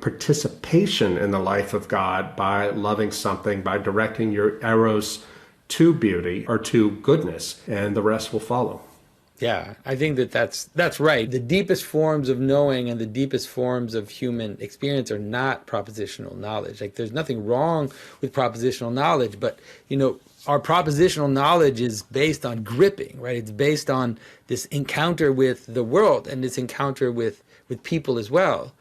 participation in the life of God by loving something, by directing your eros to beauty or to goodness, and the rest will follow. Yeah, I think that's right. The deepest forms of knowing and the deepest forms of human experience are not propositional knowledge. Like, there's nothing wrong with propositional knowledge, but, our propositional knowledge is based on gripping, right? It's based on this encounter with the world and this encounter with people as well.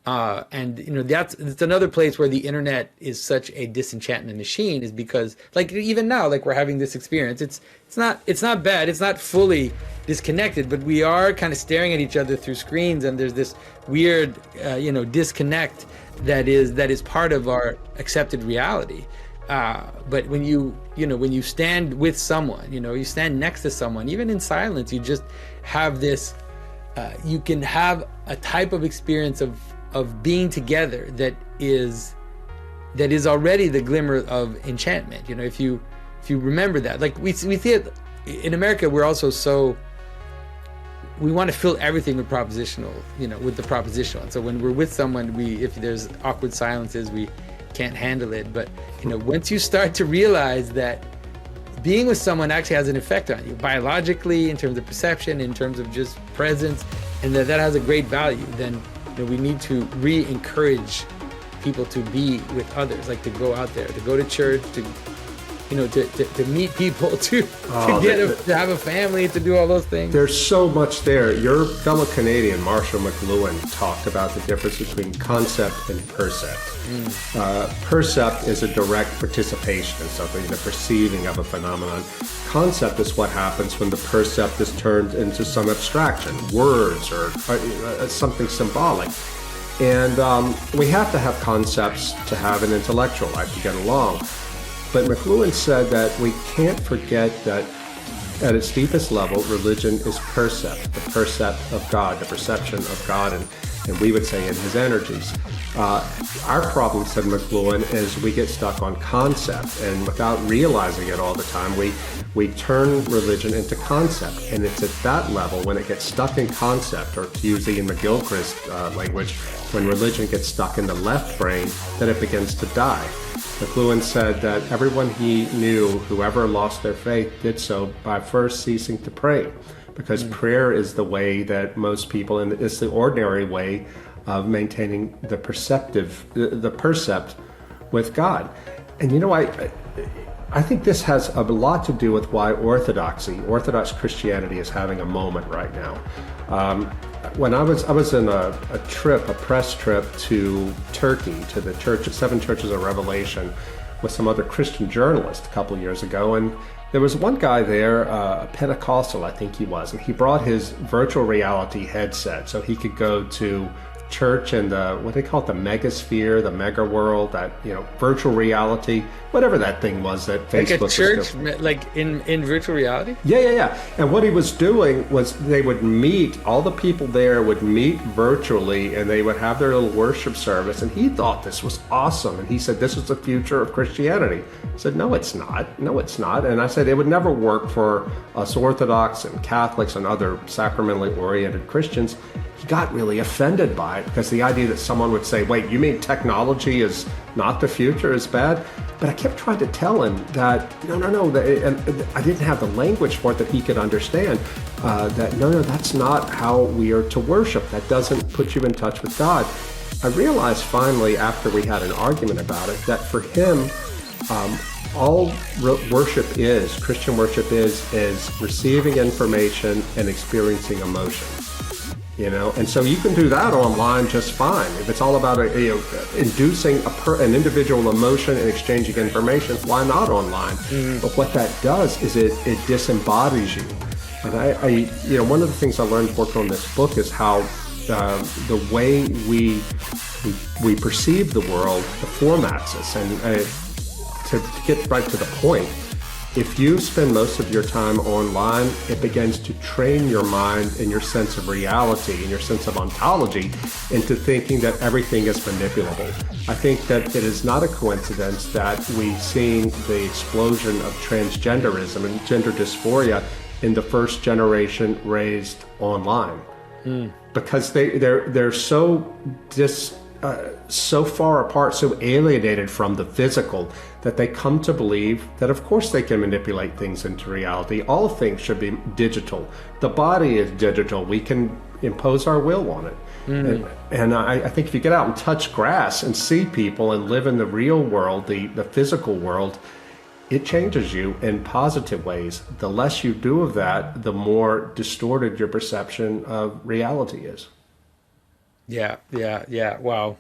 It's another place where the internet is such a disenchantment machine, is because, like, even now, like, we're having this experience. It's not bad. It's not fully disconnected, but we are kind of staring at each other through screens, and there's this weird, disconnect that is part of our accepted reality. But when you stand with someone, you stand next to someone, even in silence, you just have this. You can have a type of experience of being together that is already the glimmer of enchantment. If you remember that, like we see it in America, we're also we want to fill everything with propositional, with the propositional. And so when we're with someone, if there's awkward silences, we can't handle it. But once you start to realize that being with someone actually has an effect on you biologically, in terms of perception, in terms of just presence, and that has a great value, then we need to re-encourage people to be with others, like to go out there, to go to church, to meet people, to have a family, to do all those things. There's so much there. Your fellow Canadian, Marshall McLuhan, talked about the difference between concept and percept. Percept is a direct participation in something, the perceiving of a phenomenon. Concept is what happens when the percept is turned into some abstraction, words or something symbolic. And we have to have concepts to have an intellectual life, to get along. But McLuhan said that we can't forget that at its deepest level, religion is percept, the percept of God, the perception of God, and we would say in his energies. Our problem, said McLuhan, is we get stuck on concept, and without realizing it all the time, we turn religion into concept. And it's at that level, when it gets stuck in concept, or to use Ian McGilchrist's language, when religion gets stuck in the left brain, that it begins to die. McLuhan said that everyone he knew who ever lost their faith did so by first ceasing to pray, because prayer is the way that most people, and it's the ordinary way of maintaining the percept with God. And I think this has a lot to do with why Orthodox Christianity is having a moment right now. When I was in a press trip to Turkey, to the Seven Churches of Revelation, with some other Christian journalists a couple of years ago, and there was one guy there, a Pentecostal, I think he was, and he brought his virtual reality headset so he could go to church in the, what they call it, the megasphere, the mega world, that, virtual reality, whatever that thing was that Facebook was doing. Like a church, like in virtual reality? Yeah. And what he was doing was they would meet, all the people there would meet virtually, and they would have their little worship service, and he thought this was awesome. And he said, this is the future of Christianity. I said, no, it's not. No, it's not. And I said, it would never work for us Orthodox and Catholics and other sacramentally oriented Christians. He got really offended by it, because the idea that someone would say, wait, you mean technology is not the future, is bad? But I kept trying to tell him that, no, and I didn't have the language for it that he could understand, that no, that's not how we are to worship. That doesn't put you in touch with God. I realized finally, after we had an argument about it, that for him, all Christian worship is receiving information and experiencing emotion. And so you can do that online just fine. If it's all about inducing an individual emotion and exchanging information, why not online? But what that does is it disembodies you. And I one of the things I learned working on this book is how the way we perceive the world formats us. And to get right to the point, if you spend most of your time online, it begins to train your mind and your sense of reality and your sense of ontology into thinking that everything is manipulable. I think that it is not a coincidence that we've seen the explosion of transgenderism and gender dysphoria in the first generation raised online. Because they're so so far apart, so alienated from the physical, that they come to believe that of course they can manipulate things into reality. All things should be digital. The body is digital. We can impose our will on it. And I think if you get out and touch grass and see people and live in the real world, the physical world, it changes you in positive ways. The less you do of that, the more distorted your perception of reality is. Yeah. Wow.